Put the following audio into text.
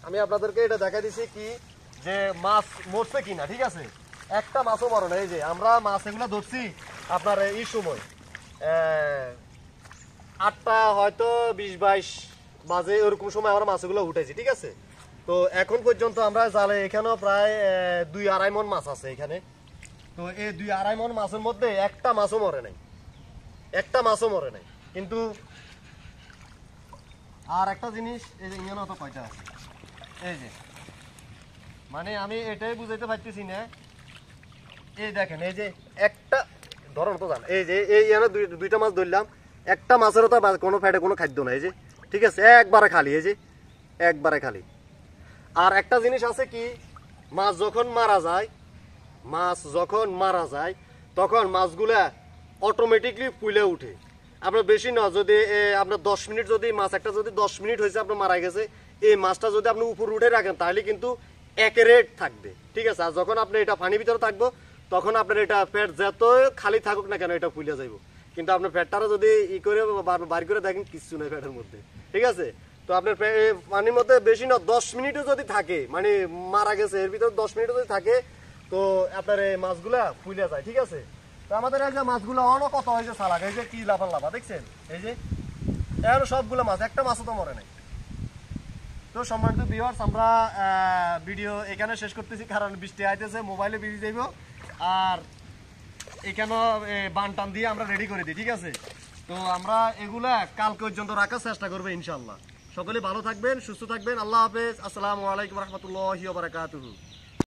আমি আপনাদেরকে এটা দেখাই দিছি কি যে মাছ মরছে কিনা, ঠিক আছে? একটা মাছও মরে না। এই যে আমরা মাছ এগুলো ধরছি আপনার এই সময় 8টা হয়তো 20-22 বাজে ওরকম সময় আমরা মাছগুলো উঠেছি, ঠিক আছে? তো এখন পর্যন্ত আমরা জালে এখানেও প্রায় 2-2.5 মণ মাছ আছে এখানে। তো এই 2-2.5 মণ মাছের মধ্যে একটা মাছও মরে নাই, একটা মাছও মরে নাই। কিন্তু আর একটা জিনিস, এই যে ইঞ্জিন অত কয়টা আছে, এই যে মানে আমি এটাই বুঝাইতে পারতেছি না। এই দেখেন, এই যে একটা ধরন তো জান, এই যে এই দুইটা মাছ ধরলাম, একটা মাছেরও তো কোনো ফ্যাটে কোনো খাদ্য নাই, এই যে ঠিক আছে, একবারে খালি, এই যে একবারে খালি। আর একটা জিনিস আছে কি, মাছ যখন মারা যায় তখন মাছগুলা অটোমেটিকলি ফুলে উঠে। আপনার বেশি না, যদি আপনার 10 মিনিট যদি মাছ একটা যদি 10 মিনিট হয়েছে আপনার মারা গেছে, এই মাছটা যদি আপনি উপর উঠে রাখেন তাহলে কিন্তু একেরেট থাকবে, ঠিক আছে? আর যখন আপনি এটা পানির ভিতরে থাকবো তখন আপনার এটা পেট যত খালি থাকুক না কেন এটা ফুলে যাইব। কিন্তু আপনার পেটটারও যদি করে বাড়ি করে দেখেন কিচ্ছু নেই পেটের মধ্যে, ঠিক আছে? তো আপনার পানির মধ্যে বেশি না 10 মিনিটও যদি থাকে, মানে মারা গেছে এর ভিতরে 10 মিনিটও যদি থাকে, তো আপনার এই মাছগুলা ফুলে যায়, ঠিক আছে? তো আমাদের এই যে মাছগুলো অনেক কত হয়েছে সালাক, এই যে কি লাফা দেখছেন, এই যে এখন সবগুলো মাছ, একটা মাছও তো মরে নাই। তো সম্মানিত ভিউয়ার্স, আমরা ভিডিও এখানে শেষ করতেছি, কারণ বৃষ্টি আইতেছে, মোবাইলে ভিডিও যাইব। আর এখানে বান টান দিয়ে আমরা রেডি করে দিই, ঠিক আছে? তো আমরা এগুলা কাল পর্যন্ত রাখার চেষ্টা করবো ইনশাল্লাহ। সকলে ভালো থাকবেন, সুস্থ থাকবেন। আল্লাহ হাফেজ। আসসালামু আলাইকুম রহমতুল্লাহি ওয়া বারাকাতুহু।